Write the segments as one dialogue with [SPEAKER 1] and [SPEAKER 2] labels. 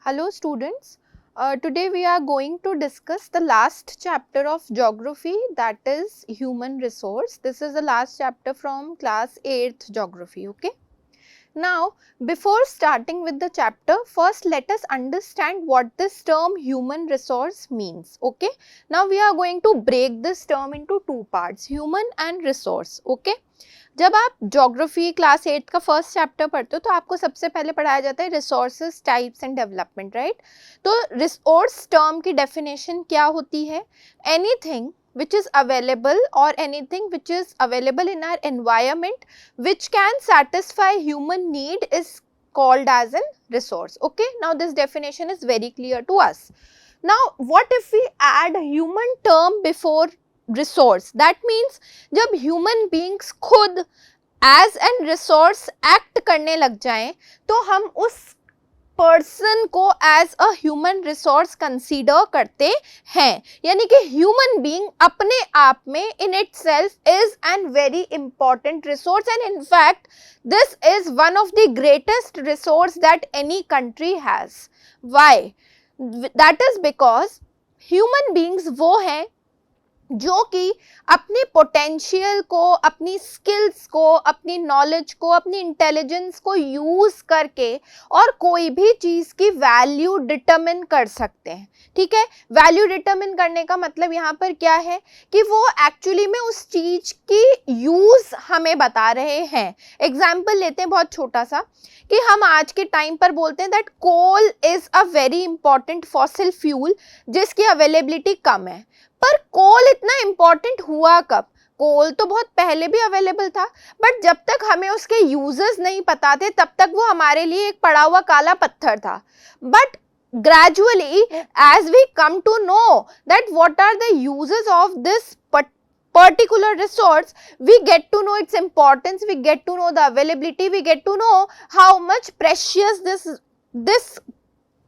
[SPEAKER 1] Hello students, today we are going to discuss the last chapter of geography, that is human resource. This is the last chapter from class 8th geography, okay. Now before starting with the chapter, first let us understand what this term human resource means, okay. Now we are going to break this term into two parts, human and resource, okay. जब आप geography class 8 का first chapter पढ़ते हो तो आपको सबसे पहले पढ़ाया जाता है resources, types and development, right. तो रिसोर्स टर्म की डेफिनेशन क्या होती है? Anything which is available or anything which is available in our environment which can satisfy human need is called as a resource, okay. Now this definition is very clear to us. Now what if we add human term before resource? That means जब human beings खुद as an resource act करने लग जाएं तो हम उस person को as a human resource consider करते हैं, यानी कि ह्यूमन बीइंग अपने आप में in itself is an very important resource and in fact this is one of the greatest resource that any country has. Why? That is because human beings वो हैं जो कि अपने पोटेंशियल को, अपनी स्किल्स को, अपनी नॉलेज को, अपनी इंटेलिजेंस को यूज करके और कोई भी चीज की वैल्यू डिटरमिन कर सकते हैं, ठीक है. वैल्यू डिटरमिन करने का मतलब यहाँ पर क्या है कि वो एक्चुअली में उस चीज की यूज हमें बता रहे हैं. एग्जाम्पल लेते हैं बहुत छोटा सा कि हम आज के टाइम पर बोलते हैं that coal is a very important fossil fuel जिसकी अवेलेबिलिटी कम है. पर कोल इतना इंपॉर्टेंट हुआ कब? कोल तो बहुत पहले भी अवेलेबल था, बट जब तक हमें उसके यूजेस नहीं पता थे तब तक वो हमारे लिए एक पड़ा हुआ काला पत्थर था. But gradually as we come to know that what are the uses of this particular resource, we get to know its importance, we get to know the availability, we get to know how much precious this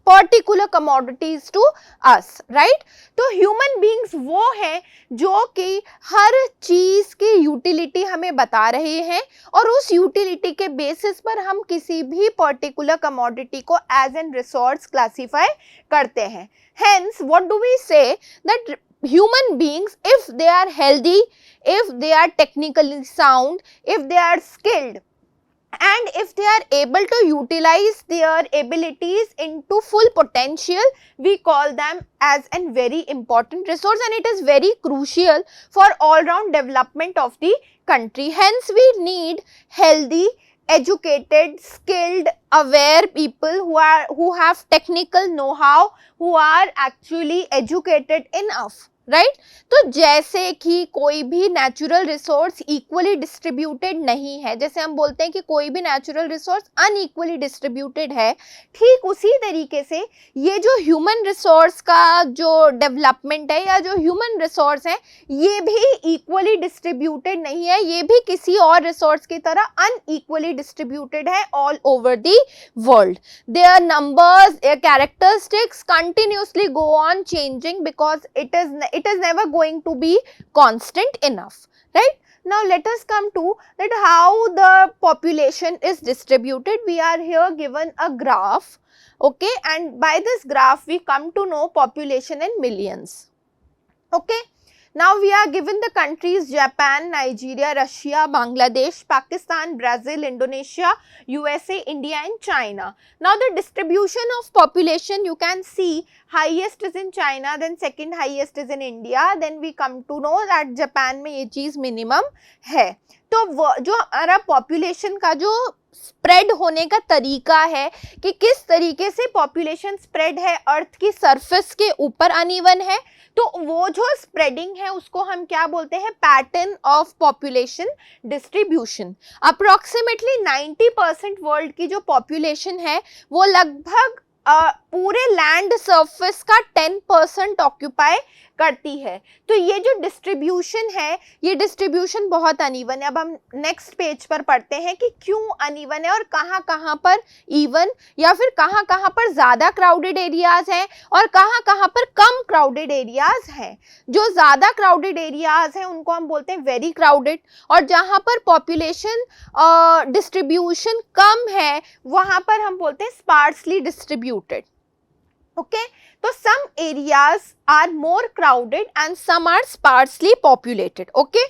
[SPEAKER 1] particular commodities to us, right. तो human beings वो हैं जो कि हर चीज की utility हमें बता रहे हैं और उस यूटिलिटी के बेसिस पर हम किसी भी पर्टिकुलर कमोडिटी को एज एन रिसोर्स क्लासीफाई करते हैं. Hence what do we say that human beings, if they are healthy, if they are technically sound, if they are skilled and if they are able to utilize their abilities into full potential, we call them as a very important resource and it is very crucial for all round development of the country. Hence we need healthy, educated, skilled, aware people who have technical know-how, who are actually educated enough, right. तो जैसे कि कोई भी natural resource equally distributed नहीं है, जैसे हम बोलते हैं कि कोई भी नेचुरल रिसोर्स अनइक्वली डिस्ट्रीब्यूटेड है, ठीक उसी तरीके से ये जो ह्यूमन रिसोर्स का जो डेवलपमेंट है या जो ह्यूमन रिसोर्स है ये भी इक्वली डिस्ट्रीब्यूटेड नहीं है, ये भी किसी और रिसोर्स की तरह अनइक्वली डिस्ट्रीब्यूटेड है all over the world. Their numbers, their characteristics continuously go on changing because it is never going to be constant enough, right. Now let us come to that how the population is distributed. We are here given a graph, okay, and by this graph we come to know population in millions, okay. Now we are given the countries Japan, Nigeria, Russia, Bangladesh, Pakistan, Brazil, Indonesia, USA, India and China. Now the distribution of population you can see highest is in China, then second highest is in India, then we come to know that Japan में ये चीज minimum है. तो जो हमारा population का जो spread होने का तरीका है कि किस तरीके से पॉपुलेशन स्प्रेड है अर्थ की सरफेस के ऊपर अनइवन है, तो वो जो स्प्रेडिंग है उसको हम क्या बोलते हैं? Pattern of population distribution. Approximately 90% world की जो पॉपुलेशन है वो लगभग पूरे लैंड सरफेस का 10% ऑक्यूपाई करती है. तो ये जो डिस्ट्रीब्यूशन है ये डिस्ट्रीब्यूशन बहुत अनइवन है. अब हम नेक्स्ट पेज पर पढ़ते हैं कि क्यों अनइवन है और कहाँ कहाँ पर इवन या फिर कहाँ कहाँ पर ज़्यादा क्राउडेड एरियाज हैं और कहाँ कहाँ पर कम क्राउडेड एरियाज हैं. जो ज़्यादा क्राउडेड एरियाज हैं उनको हम बोलते हैं वेरी क्राउडेड, और जहाँ पर पॉपुलेशन डिस्ट्रीब्यूशन कम है वहाँ पर हम बोलते हैं sparsely distributed. Okay, so some areas are more crowded and some are sparsely populated. Okay,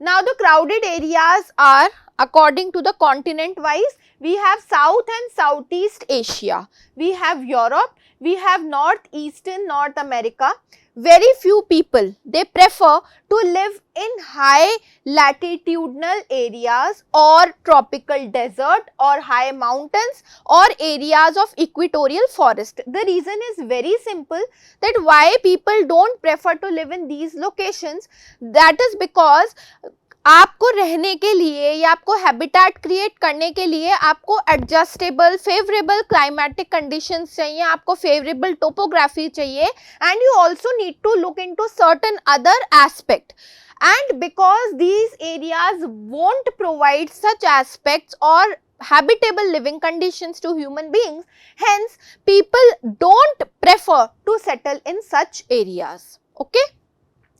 [SPEAKER 1] now the crowded areas are according to the continent wise. We have South and Southeast Asia, we have Europe, we have Northeastern North America. Very few people, they prefer to live in high latitudinal areas or tropical desert or high mountains or areas of equatorial forest. The reason is very simple, that why people don't prefer to live in these locations. That is because आपको रहने के लिए या आपको habitat create करने के लिए आपको एडजस्टेबल फेवरेबल क्लाइमेटिक कंडीशंस चाहिए, आपको फेवरेबल टोपोग्राफी चाहिए, and you also need to look into certain other aspect. And because these areas won't provide such aspects or habitable living conditions to human beings, hence people don't prefer to settle in such areas. Okay,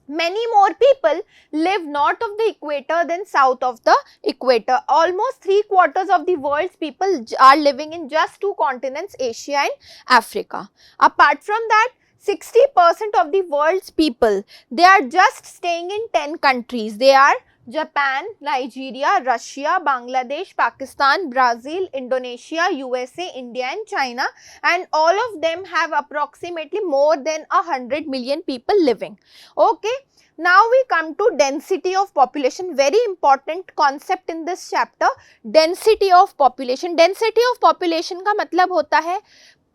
[SPEAKER 1] many more people live north of the equator than south of the equator. Almost 3/4 of the world's people are living in just two continents, Asia and Africa. Apart from that, 60% of the world's people, they are just staying in 10 countries. They are Japan, Nigeria, Russia, Bangladesh, Pakistan, Brazil, Indonesia, USA, India and China, and all of them have approximately more than 100 million people living. Okay, now we come to density of population, very important concept in this chapter. Density of population. Density of population का मतलब होता है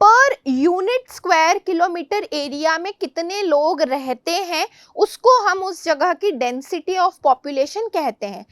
[SPEAKER 1] per unit square kilometre area में कितने लोग रहते हैं, उसको हम उस जगह की डेंसिटी ऑफ पॉपुलेशन कहते हैं.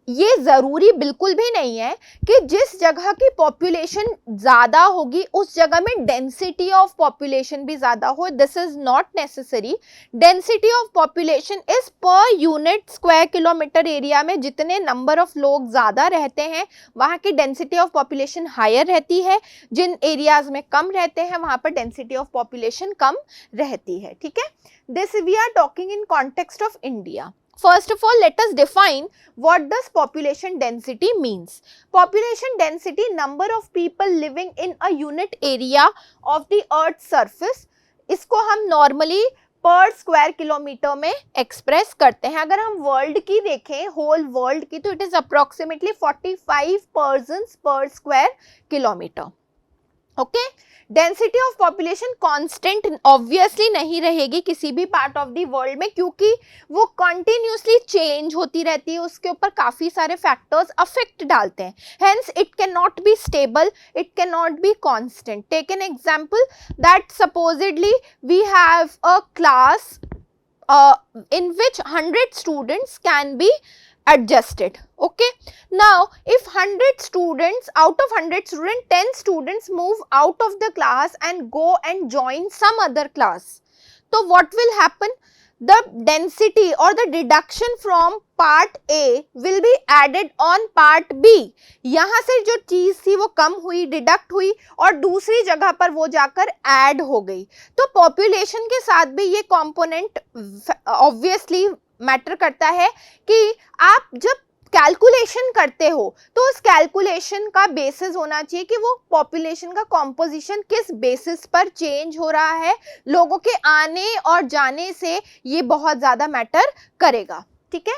[SPEAKER 1] ये ज़रूरी बिल्कुल भी नहीं है कि जिस जगह की पॉपुलेशन ज़्यादा होगी उस जगह में डेंसिटी ऑफ पॉपुलेशन भी ज़्यादा हो. This is not necessary. Density of population is per unit square kilometre area में जितने नंबर ऑफ लोग ज़्यादा रहते हैं वहाँ की डेंसिटी ऑफ पॉपुलेशन हायर रहती है. जिन एरियाज़ में कम रहते हैं वहाँ पर डेंसिटी ऑफ पॉपुलेशन कम रहती है. ठीक है, this we are talking in context of India. First of all, let us define what does population density means. Population density, number of people living in a unit area of the earth's surface. इसको हम normally पर square kilometre में express करते हैं. अगर हम world की देखें, होल वर्ल्ड की, तो इट इज अप्रोक्सीमेटली 45 पर्सन्स पर square kilometre. Okay, density of population constant obviously नहीं रहेगी किसी भी पार्ट ऑफ द वर्ल्ड में, क्योंकि वो कंटिन्यूसली चेंज होती रहती है, उसके ऊपर काफ़ी सारे फैक्टर्स अफेक्ट डालते हैं. Hence it can not be stable, it can not be constant. Take an example that supposedly we have a class in which 100 students can be adjusted. Okay, now if 100 students, out of 100 students, 10 students move out of the class and go and join some other class, so what will happen? The density or the deduction from part A will be added on part B. यहाँ से जो चीज़ थी वो कम हुई, deduct हुई और दूसरी जगह पर वो जाकर ऐड हो गई. तो पॉपुलेशन के साथ भी ये कंपोनेंट ऑब्वियसली मैटर करता है कि आप जब कैलकुलेशन करते हो तो उस कैलकुलेशन का बेसिस होना चाहिए कि वो पॉपुलेशन का कॉम्पोजिशन किस बेसिस पर चेंज हो रहा है. लोगों के आने और जाने से ये बहुत ज़्यादा मैटर करेगा. ठीक है,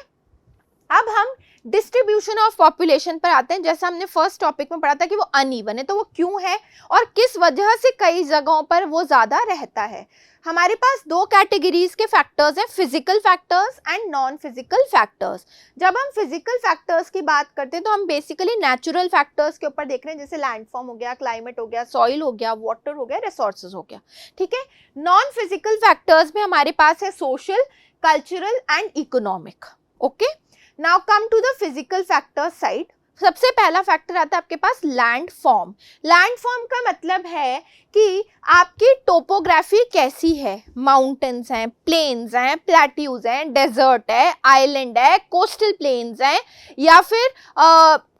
[SPEAKER 1] अब हम डिस्ट्रीब्यूशन ऑफ पॉपुलेशन पर आते हैं. जैसा हमने फर्स्ट टॉपिक में पढ़ा था कि वो अनइवन है, तो वो क्यों है और किस वजह से कई जगहों पर वो ज़्यादा रहता है. हमारे पास दो कैटेगरीज के फैक्टर्स हैं, physical factors and non physical factors. जब हम फिजिकल फैक्टर्स की बात करते हैं तो हम बेसिकली नेचुरल फैक्टर्स के ऊपर देख रहे हैं, जैसे लैंडफॉर्म हो गया, क्लाइमेट हो गया, सॉइल हो गया, वाटर हो गया, रिसोर्सेज हो गया. ठीक है, नॉन फिजिकल फैक्टर्स में हमारे पास है social, cultural and economic. Okay, now come to the physical factors side. सबसे पहला फैक्टर आता है आपके पास लैंड फॉर्म. लैंड फॉर्म का मतलब है कि आपकी टोपोग्राफी कैसी है. माउंटेन्स हैं, प्लेन्स हैं, प्लेट्यूज हैं, डेजर्ट है, आइलैंड है, कोस्टल प्लेन्स हैं या फिर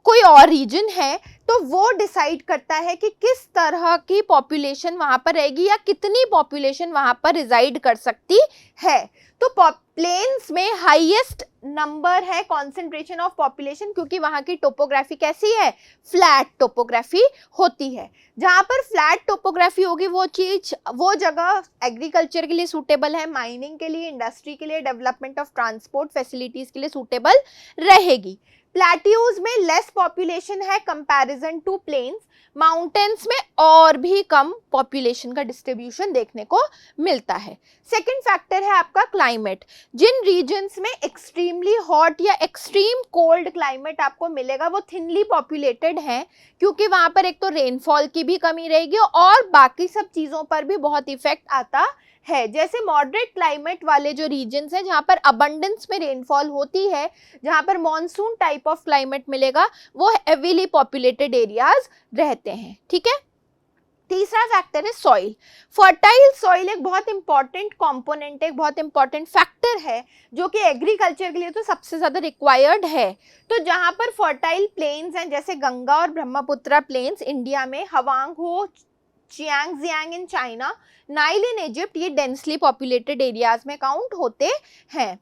[SPEAKER 1] कोई और रीजन है, तो वो डिसाइड करता है कि किस तरह की पॉपुलेशन वहाँ पर रहेगी या कितनी पॉपुलेशन वहाँ पर रिजाइड कर सकती है. तो प्लेन्स में हाईएस्ट नंबर है कॉन्सेंट्रेशन ऑफ पॉपुलेशन, क्योंकि वहां की टोपोग्राफी कैसी है, फ्लैट टोपोग्राफी होती है। जहां पर फ्लैट टोपोग्राफी होगी वो जगह एग्रीकल्चर के लिए सूटेबल है, माइनिंग के लिए, इंडस्ट्री के लिए, डेवलपमेंट ऑफ ट्रांसपोर्ट फैसिलिटीज के लिए सूटेबल रहेगी। प्लेट्यूज में लेस पॉपुलेशन है कंपैरिजन टू प्लेन्स, माउंटेन्स में और भी कम पॉपुलेशन का डिस्ट्रीब्यूशन देखने को मिलता है। सेकंड फैक्टर है आपका क्लाइमेट। जिन रीजन्स में एक्सट्रीमली हॉट या एक्सट्रीम कोल्ड क्लाइमेट आपको मिलेगा वो थिनली पॉपुलेटेड है, क्योंकि वहां पर एक तो रेनफॉल की भी कमी रहेगी और बाकी सब चीजों पर भी बहुत इफेक्ट आता है। जैसे मॉडरेट क्लाइमेट वाले जो रीजन्स हैं जहां पर अबंडेंस में रेनफॉल होती है, जहां पर मॉनसून टाइप ऑफ क्लाइमेट मिलेगा, वो हेवीली पॉपुलेटेड एरियाज रहते हैं। ठीक है। तीसरा फैक्टर है सॉइल। फर्टाइल सॉइल एक बहुत इंपॉर्टेंट कंपोनेंट है, एक बहुत इंपॉर्टेंट फैक्टर है जो कि एग्रीकल्चर के लिए तो सबसे ज्यादा रिक्वायर्ड है। तो जहां पर फर्टाइल प्लेन्स हैं जैसे गंगा और ब्रह्मपुत्रा प्लेन्स इंडिया में, Hwang Ho, Chang Jiang in China, Nile in Egypt, ये डेंसली पॉपुलेटेड एरियाज में काउंट होते हैं।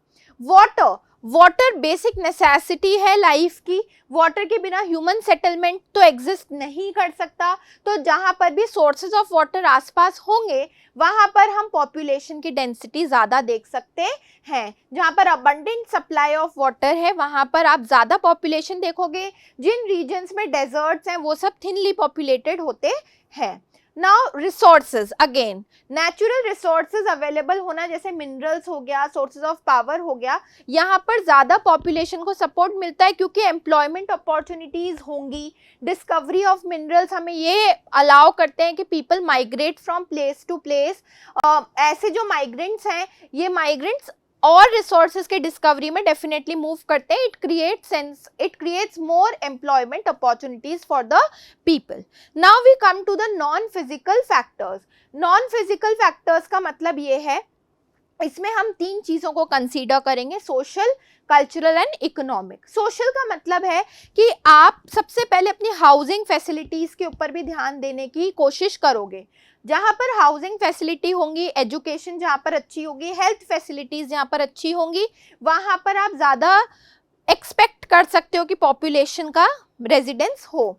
[SPEAKER 1] वाटर बेसिक नेसेसिटी है लाइफ की, वाटर के बिना ह्यूमन सेटलमेंट तो एग्जिस्ट नहीं कर सकता। तो जहां पर भी सोर्सेज ऑफ वाटर आसपास होंगे वहां पर हम पॉपुलेशन की डेंसिटी ज्यादा देख सकते हैं। जहां पर अबंडेंट सप्लाई ऑफ वाटर है वहां पर आप ज्यादा पॉपुलेशन देखोगे। जिन रीजन्स में डेजर्ट्स हैं वो सब थिनली पॉपुलेटेड होते हैं। Now resources, again natural resources available होना, जैसे मिनरल्स हो गया, सोर्सेज ऑफ पावर हो गया, यहाँ पर ज़्यादा पॉपुलेशन को सपोर्ट मिलता है क्योंकि एम्प्लॉयमेंट अपॉर्चुनिटीज़ होंगी। डिस्कवरी ऑफ मिनरल्स हमें ये अलाउ करते हैं कि people migrate from place to place. ऐसे जो माइग्रेंट्स हैं ये माइग्रेंट्स और रिसोर्सेज के डिस्कवरी में डेफिनेटली मूव करते हैं। It creates more employment opportunities for the people. Now we come to the non physical factors. Non physical factors का मतलब ये है, इसमें हम तीन चीजों को कंसीडर करेंगे, social, cultural and economic. Social का मतलब है कि आप सबसे पहले अपनी हाउसिंग फैसिलिटीज के ऊपर भी ध्यान देने की कोशिश करोगे। जहाँ पर हाउसिंग फैसिलिटी होंगी, एजुकेशन जहाँ पर अच्छी होगी, हेल्थ फैसिलिटीज जहाँ पर अच्छी होंगी, वहाँ पर आप ज़्यादा एक्सपेक्ट कर सकते हो कि पॉपुलेशन का रेजिडेंस हो।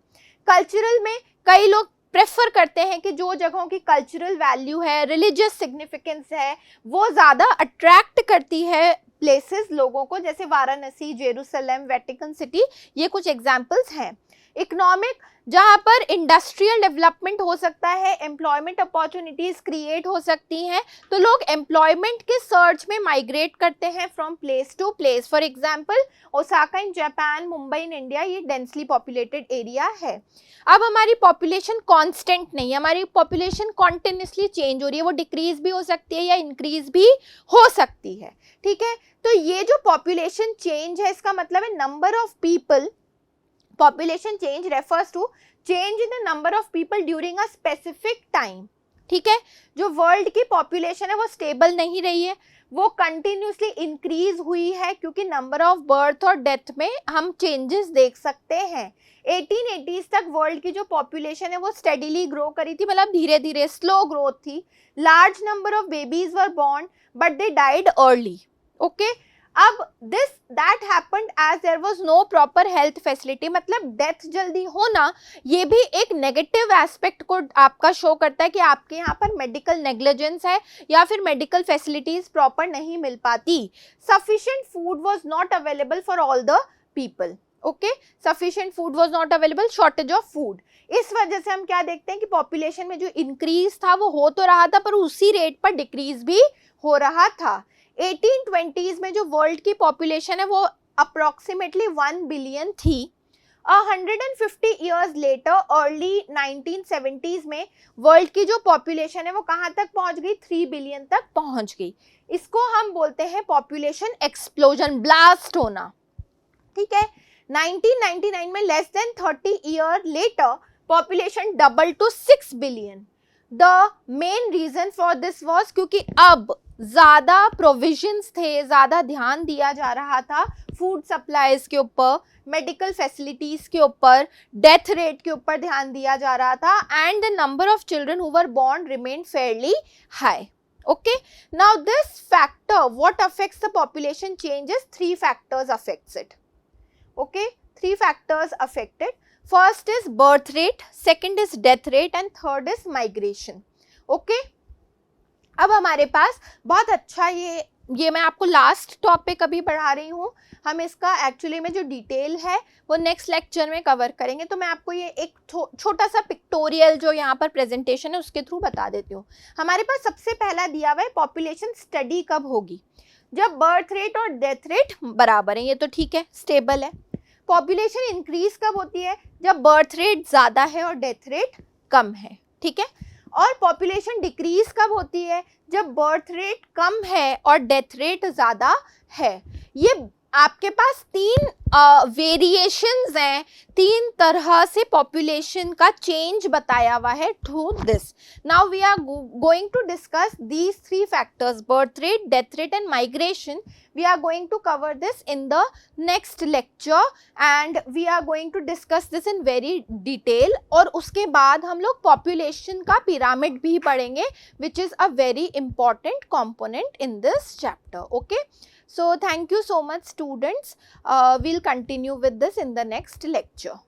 [SPEAKER 1] कल्चरल में कई लोग प्रेफर करते हैं कि जो जगहों की कल्चरल वैल्यू है, रिलीजियस सिग्निफिकेंस है, वो ज़्यादा अट्रैक्ट करती है प्लेसेस लोगों को, जैसे वाराणसी, जेरूसलम, वेटिकन सिटी, ये कुछ एग्जाम्पल्स हैं। इकोनॉमिक, जहाँ पर इंडस्ट्रियल डेवलपमेंट हो सकता है, एम्प्लॉयमेंट अपॉर्चुनिटीज क्रिएट हो सकती हैं, तो लोग एम्प्लॉयमेंट के सर्च में माइग्रेट करते हैं from place to place. For example Osaka in Japan, Mumbai in India, ये डेंसली पॉपुलेटेड एरिया है। अब हमारी पॉपुलेशन कांस्टेंट नहीं है, हमारी पॉपुलेशन कॉन्टिन्यूसली चेंज हो रही है, वो डिक्रीज भी हो सकती है या इंक्रीज भी हो सकती है। ठीक है, तो ये जो पॉपुलेशन चेंज है इसका मतलब है number of people, population change refers to change in the number of people during a specific time। ठीक है, जो वर्ल्ड की पॉपुलेशन है वो स्टेबल नहीं रही है, वो कंटिन्यूसली इंक्रीज हुई है क्योंकि नंबर ऑफ बर्थ और डेथ में हम चेंजेस देख सकते हैं। 1880s तक वर्ल्ड की जो पॉपुलेशन है वो स्टेडीली ग्रो करी थी, मतलब धीरे धीरे स्लो ग्रोथ थी। Large number of babies were born but they died early. Okay, अब that happened as there was no proper health facility, मतलब डेथ जल्दी होना ये भी एक नेगेटिव एस्पेक्ट को आपका शो करता है कि आपके यहाँ पर मेडिकल नेग्लिजेंस है या फिर मेडिकल फैसिलिटीज प्रॉपर नहीं मिल पाती। Sufficient food was not available for all the people. Okay, sufficient food was not available, shortage of food. इस वजह से हम क्या देखते हैं कि पॉपुलेशन में जो इंक्रीज था वो हो तो रहा था पर उसी रेट पर डिक्रीज भी हो रहा था। 1820s में जो वर्ल्ड की पॉपुलेशन है वो अप्रोक्सीमेटली 1 बिलियन थी। 150 ईयर्स लेटर अर्ली 1970s में वर्ल्ड की जो पॉपुलेशन है वो कहाँ तक पहुँच गई, 3 बिलियन तक पहुँच गई। इसको हम बोलते हैं पॉपुलेशन एक्सप्लोजन, ब्लास्ट होना। ठीक है, 1999 में less than 30 year later population double to 6 billion. The main reason for this was क्योंकि अब ज़्यादा प्रोविजंस थे, ज़्यादा ध्यान दिया जा रहा था फूड सप्लाईज के ऊपर, मेडिकल फैसिलिटीज़ के ऊपर, डेथ रेट के ऊपर ध्यान दिया जा रहा था, and the number of children who were born remain fairly high. Okay, now this factor, what affects the population changes? Three factors affects it. Okay, three factors affect it. First is birth rate, second is death rate and third is migration. Okay, अब हमारे पास बहुत अच्छा ये मैं आपको last topic अभी पढ़ा रही हूँ, हम इसका एक्चुअली में जो डिटेल है वो नेक्स्ट लेक्चर में कवर करेंगे, तो मैं आपको ये एक छोटा सा पिक्टोरियल जो यहाँ पर प्रेजेंटेशन है उसके थ्रू बता देती हूँ। हमारे पास सबसे पहला दिया हुआ है पॉपुलेशन स्टडी कब होगी, जब बर्थ रेट और डेथ रेट बराबर है, ये तो ठीक है, स्टेबल है। पॉपुलेशन इंक्रीज कब होती है, जब बर्थ रेट ज़्यादा है और डेथ रेट कम है, ठीक है। और पॉपुलेशन डिक्रीज कब होती है, जब बर्थ रेट कम है और डेथ रेट ज़्यादा है। ये आपके पास तीन वेरिएशंस हैं, तीन तरह से पॉपुलेशन का चेंज बताया हुआ है through this. Now we are going to discuss these three factors, birth rate, death rate and migration. We are going to cover this in the next lecture and we are going to discuss this in very detail. और उसके बाद हम लोग population का pyramid भी पढ़ेंगे, which is a very important component in this chapter. Okay, so thank you so much students. We'll continue with this in the next lecture.